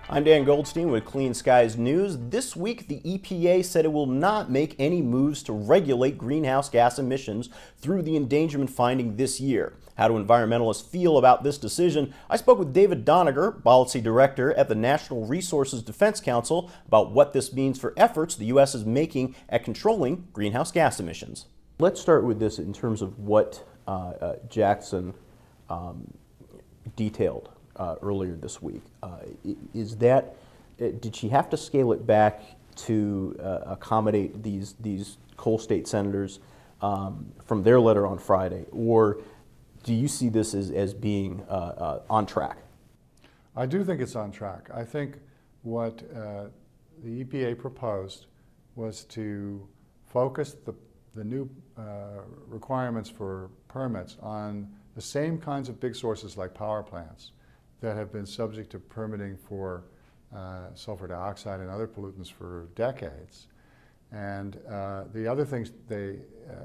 I'm Dan Goldstein with Clean Skies News. This week, the EPA said it will not make any moves to regulate greenhouse gas emissions through the endangerment finding this year. How do environmentalists feel about this decision? I spoke with David Doniger, Policy Director at the National Resources Defense Council, about what this means for efforts the U.S. is making at controlling greenhouse gas emissions. Let's start with this in terms of what Jackson detailed earlier this week. Did she have to scale it back to accommodate these coal state senators from their letter on Friday, or do you see this as being on track? I do think it's on track. I think what the EPA proposed was to focus the new requirements for permits on the same kinds of big sources like power plants that have been subject to permitting for sulfur dioxide and other pollutants for decades. And the other things they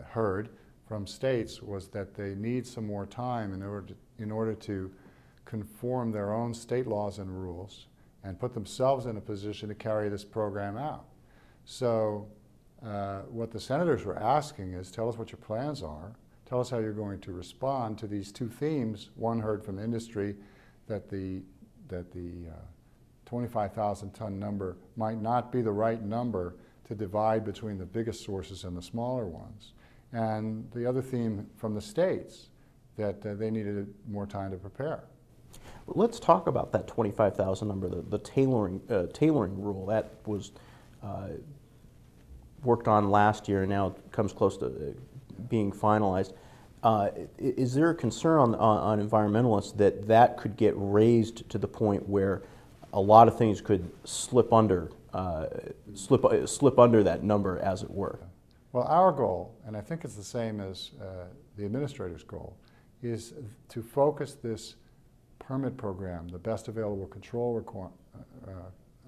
heard from states was that they need some more time in order to conform their own state laws and rules and put themselves in a position to carry this program out. So what the senators were asking is, tell us what your plans are, tell us how you're going to respond to these two themes. One heard from industry that the 25,000 ton number might not be the right number to divide between the biggest sources and the smaller ones. And the other theme from the states, that they needed more time to prepare. Let's talk about that 25,000 number, the tailoring rule. That was worked on last year and now comes close to being finalized. Is there a concern on environmentalists that could get raised to the point where a lot of things could slip under that number, as it were? Well, our goal, and I think it's the same as the administrator's goal, is to focus this permit program, the best available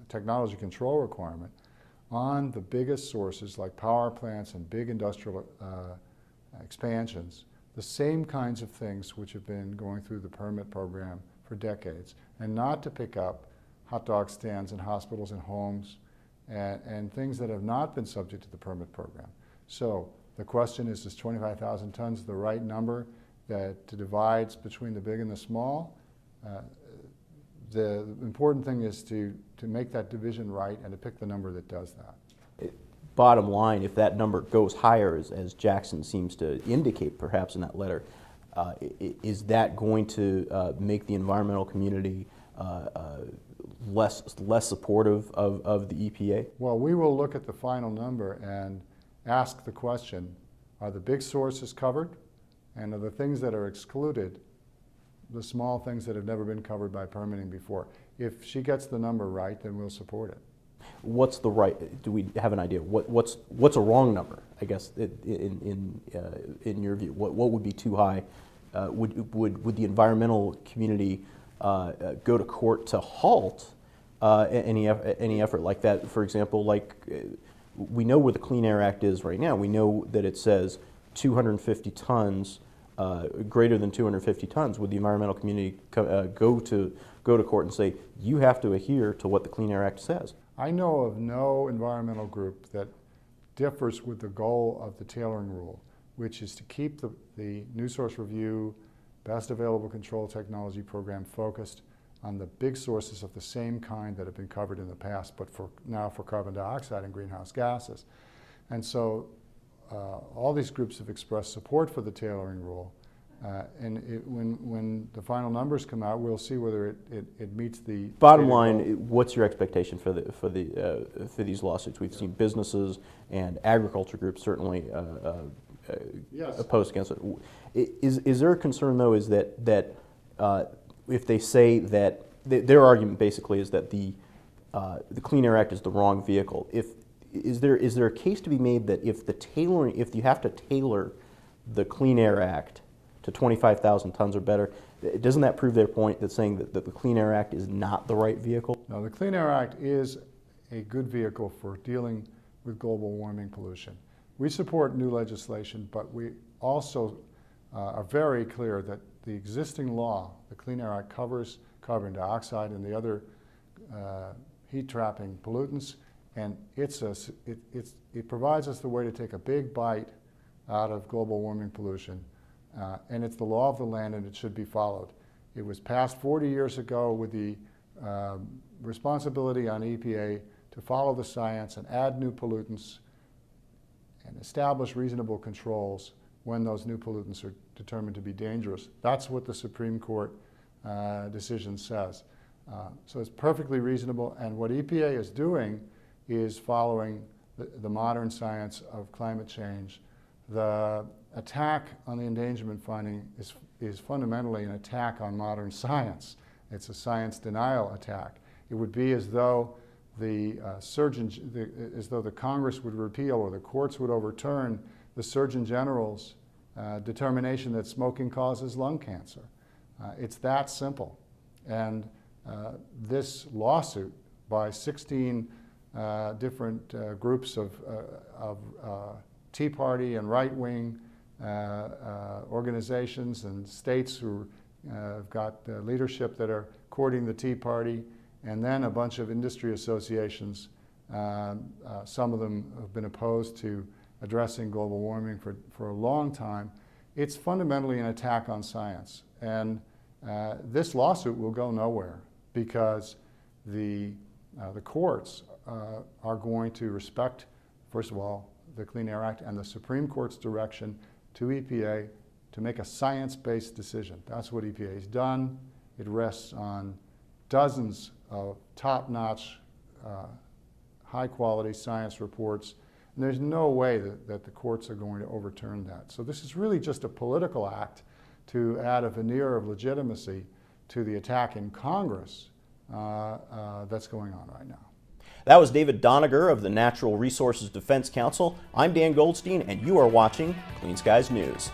technology control requirement, on the biggest sources like power plants and big industrial expansions, the same kinds of things which have been going through the permit program for decades, and not to pick up hot dog stands in hospitals and homes and things that have not been subject to the permit program. So the question is 25,000 tons the right number that divides between the big and the small? The important thing is to make that division right and to pick the number that does that. Bottom line, if that number goes higher, as Jackson seems to indicate perhaps in that letter, is that going to make the environmental community less supportive of the EPA? Well, we will look at the final number and ask the question, are the big sources covered? And are the things that are excluded the small things that have never been covered by permitting before? If she gets the number right, then we'll support it. What's the right? Do we have an idea? What's a wrong number? I guess in your view, what would be too high? Would the environmental community go to court to halt any effort like that? For example, like we know where the Clean Air Act is right now. We know that it says 250 tons, greater than 250 tons. Would the environmental community go to court and say you have to adhere to what the Clean Air Act says? I know of no environmental group that differs with the goal of the tailoring rule, which is to keep the New Source Review Best Available Control Technology program focused on the big sources of the same kind that have been covered in the past, but now for carbon dioxide and greenhouse gases. And so all these groups have expressed support for the tailoring rule. When the final numbers come out, we'll see whether it meets the bottom line. What's your expectation for these lawsuits? We've seen businesses and agriculture groups certainly yes, opposed against it. Is there a concern though? Is that if they say that their argument basically is that the Clean Air Act is the wrong vehicle? Is there a case to be made that if you have to tailor the Clean Air Act to 25,000 tons or better, doesn't that prove their point that saying that the Clean Air Act is not the right vehicle? No, the Clean Air Act is a good vehicle for dealing with global warming pollution. We support new legislation, but we also are very clear that the existing law, the Clean Air Act, covers carbon dioxide and the other heat-trapping pollutants, and it provides us the way to take a big bite out of global warming pollution, and it's the law of the land, and it should be followed. It was passed 40 years ago with the responsibility on EPA to follow the science and add new pollutants and establish reasonable controls when those new pollutants are determined to be dangerous. That's what the Supreme Court decision says. So it's perfectly reasonable, and what EPA is doing is following the modern science of climate change. The attack on the endangerment finding is fundamentally an attack on modern science. It's a science denial attack. It would be as though the Congress would repeal or the courts would overturn the Surgeon General's determination that smoking causes lung cancer. It's that simple. And this lawsuit by 16 different groups of Tea Party and right-wing organizations and states who have got leadership that are courting the Tea Party, and then a bunch of industry associations. Some of them have been opposed to addressing global warming for a long time. It's fundamentally an attack on science. And this lawsuit will go nowhere because the courts are going to respect, first of all, the Clean Air Act and the Supreme Court's direction to EPA to make a science-based decision. That's what EPA has done. It rests on dozens of top-notch, high-quality science reports, and there's no way that the courts are going to overturn that. So this is really just a political act to add a veneer of legitimacy to the attack in Congress that's going on right now. That was David Doniger of the Natural Resources Defense Council. I'm Dan Goldstein, and you are watching Clean Skies News.